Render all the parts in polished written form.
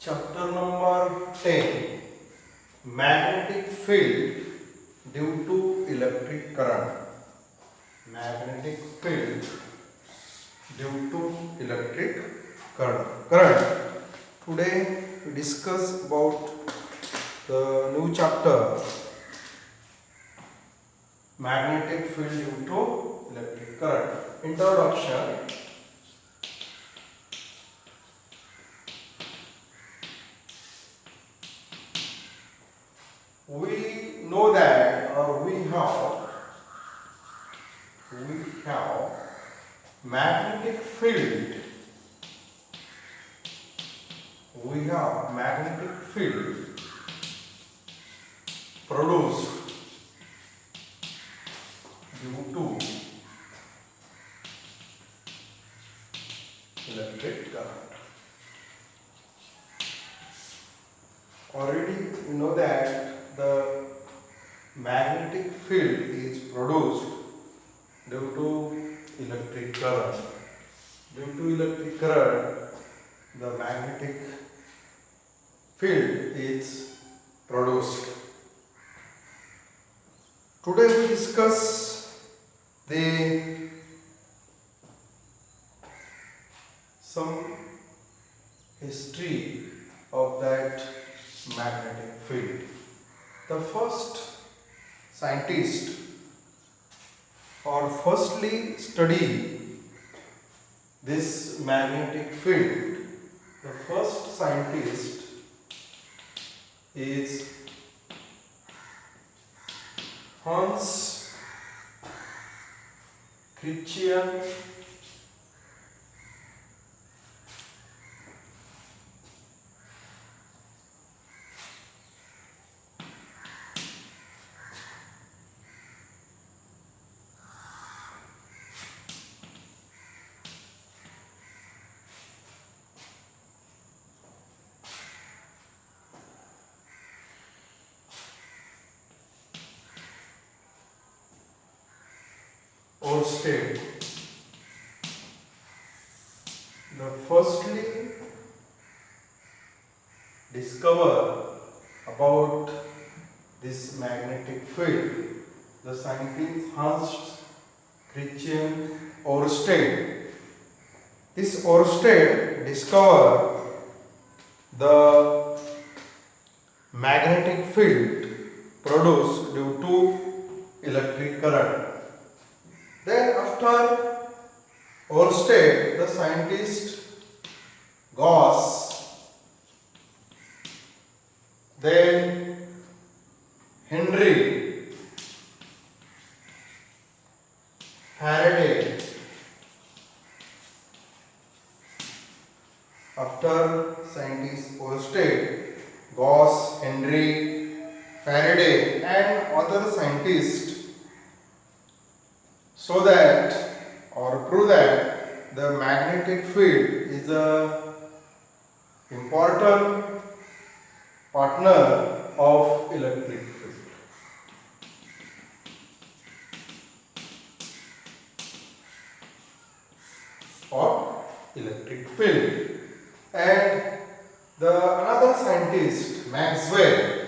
Chapter number 10, Magnetic Field due to electric current. Magnetic field due to electric current. Today we discuss about the new chapter, Magnetic Field due to electric current. Introduction. We know that we have magnetic field. We have magnetic field produced due to electric current. Already you know that the magnetic field is produced due to electric current. Due to electric current, the magnetic field is produced. Today we discuss some history of that magnetic field. The first scientist firstly study this magnetic field. The first scientist is Hans Christian Ørsted. The firstly discover about this magnetic field, the scientist Hans Christian Ørsted. This Ørsted discovered the magnetic field produced due to electric current. Then after Ørsted, the scientist Gauss, then Henry, Faraday. After scientist Ørsted, Gauss, Henry, Faraday and other scientists so that or prove that the magnetic field is a important partner of electric field. And the another scientist Maxwell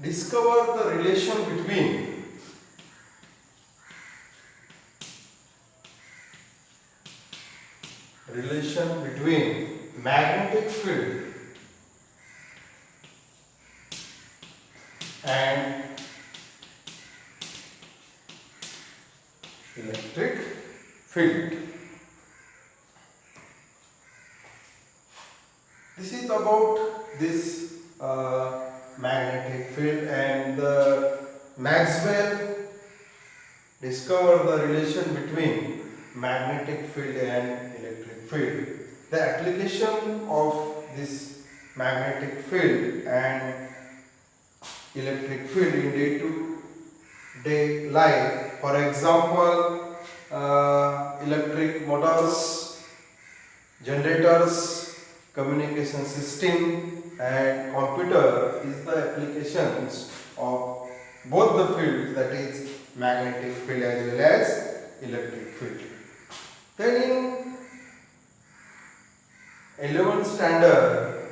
discovered the relation between magnetic field and electric field. This is about this magnetic field, and Maxwell discovered the relation between magnetic field and electric field. The application of this magnetic field and electric field in day-to-day life, for example, electric motors, generators, communication system and computer is the applications of both the fields, that is magnetic field as well as electric field. Then in 11th standard,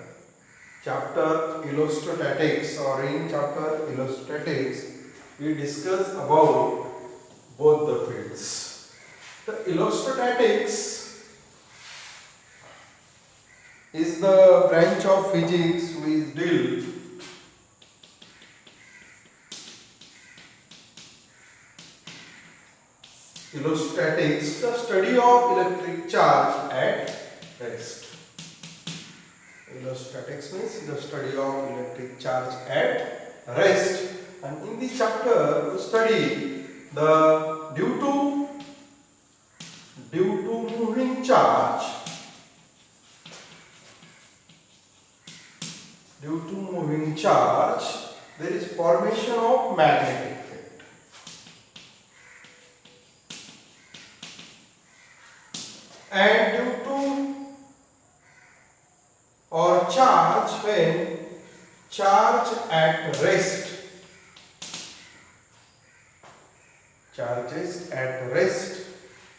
chapter Electrostatics, or in chapter Electrostatics, we discuss about both the fields. The electrostatics is the branch of physics which deal electrostatics, the study of electric charge at rest. Electrostatics means the study of electric charge at rest. And in this chapter we study the due to moving charge, there is formation of magnetic field. And due to or charge, when charge at rest,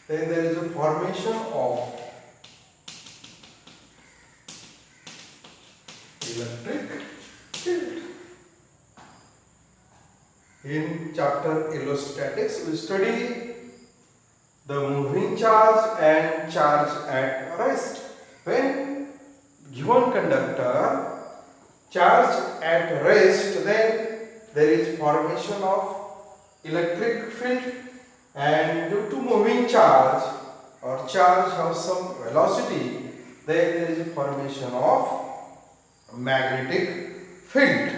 then there is a formation of electric field. In chapter Electrostatics, we study the moving charge and charge at rest. When given conductor charge at rest, then there is formation of electric field, and due to moving charge or charge has some velocity, then there is a formation of magnetic field.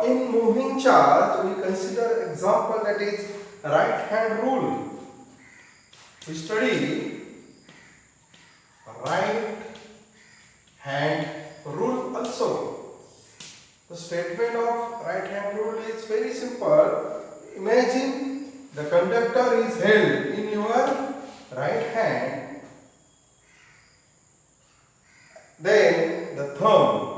In moving charge, we consider example, that is right hand rule. We study right hand rule also. The statement of right hand rule is very simple. Imagine the conductor is held in your right hand, then the thumb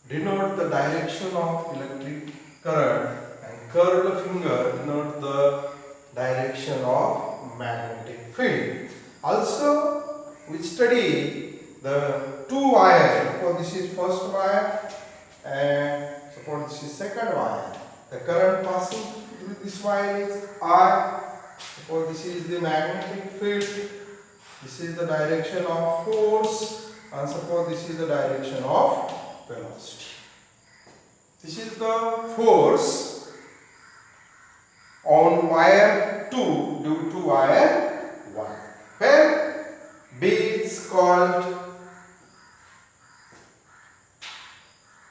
denote the direction of electric current and curved finger denote the direction of magnetic field. Also, we study the two wires. Suppose this is first wire and suppose this is second wire. The current passing through this wire is I. Suppose this is the magnetic field. This is the direction of force, and suppose this is the direction of velocity. This is the force on wire 2 due to wire 1, where B is called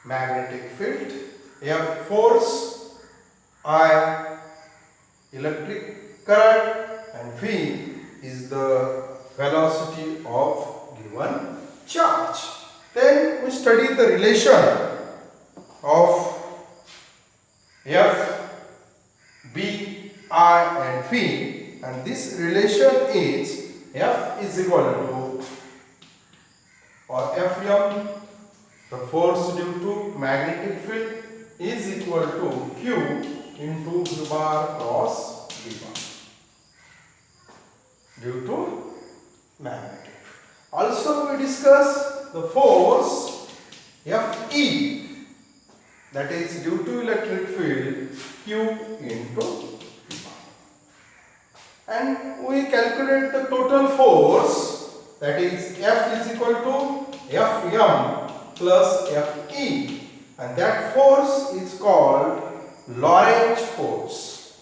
magnetic field, F force, I electric current, and V is the velocity of given charge. Then we study the relation of F, B, I and V, and this relation is F is equal to, or Fm, the force due to magnetic field, is equal to Q into V bar cross V bar due to magnetic field. Also we discuss the force Fe, that is due to electric field, Q into V bar. And we calculate the total force, that is F is equal to Fm plus Fe, and that force is called Lorentz force.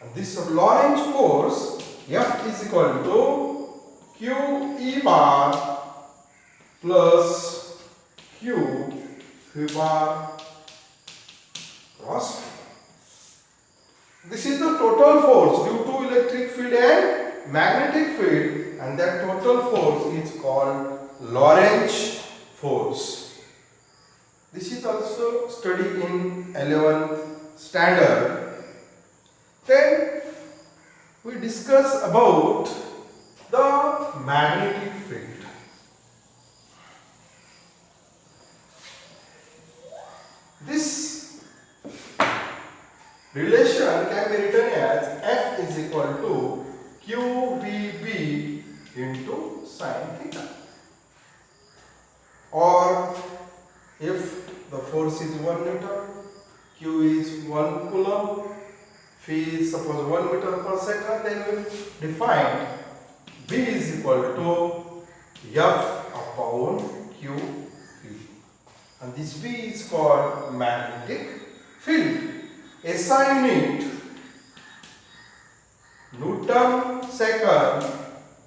And this Lorentz force, F is equal to Q E bar plus Q V bar cross. This is the total force due to electric field and magnetic field, and that total force is called Lorentz force. This is also studied in 11th standard. Then we discuss about the magnetic field. This relation can be written as F is equal to QVB into sin theta. Or if the force is 1 Newton, Q is 1 coulomb, phi is suppose 1 meter per second, then we define B is equal to F upon QV. And this B is called magnetic field. SI unit Newton second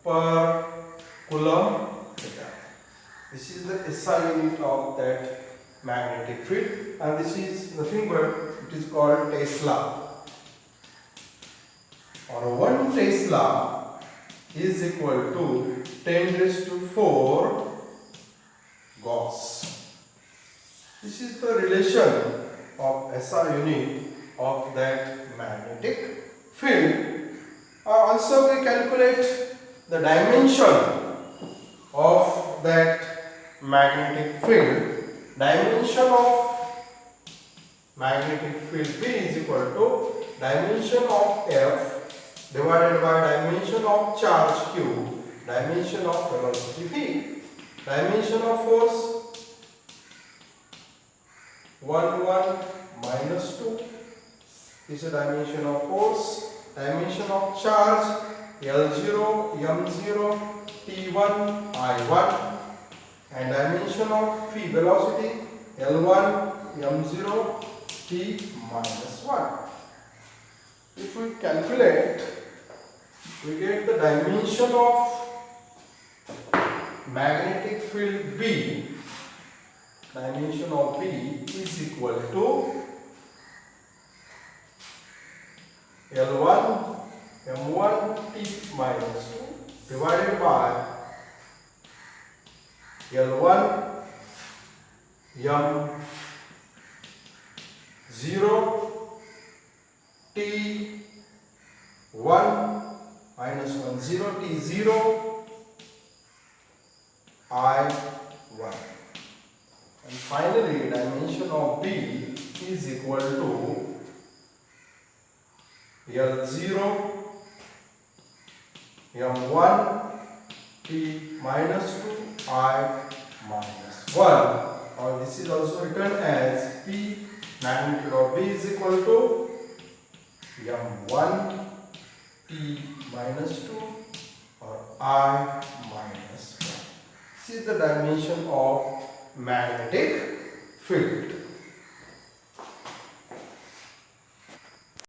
per coulomb meter. This is the SI unit of that magnetic field, and this is nothing but it is called Tesla. Or 1 Tesla is equal to 10 raised to 4 Gauss. This is the relation of SI unit of that magnetic field. Also we calculate the dimension of that magnetic field. Dimension of magnetic field B is equal to dimension of F divided by dimension of charge Q, dimension of velocity V, dimension of force 1 1 minus 2 is a dimension of force, dimension of charge L0, M0, T1, I1, and dimension of phi velocity L1, M0, T minus 1. If we calculate, we get the dimension of magnetic field B. Dimension of B is equal to L1 M1 T minus 2 divided by L1 M0 T1 minus 1 0 T0 I1. And finally, dimension of B is equal to L0 M1 T minus 2 I minus 1. Or this is also written as P magnitude of B is equal to M1 T minus 2 or I minus 1. This is the dimension of magnetic field.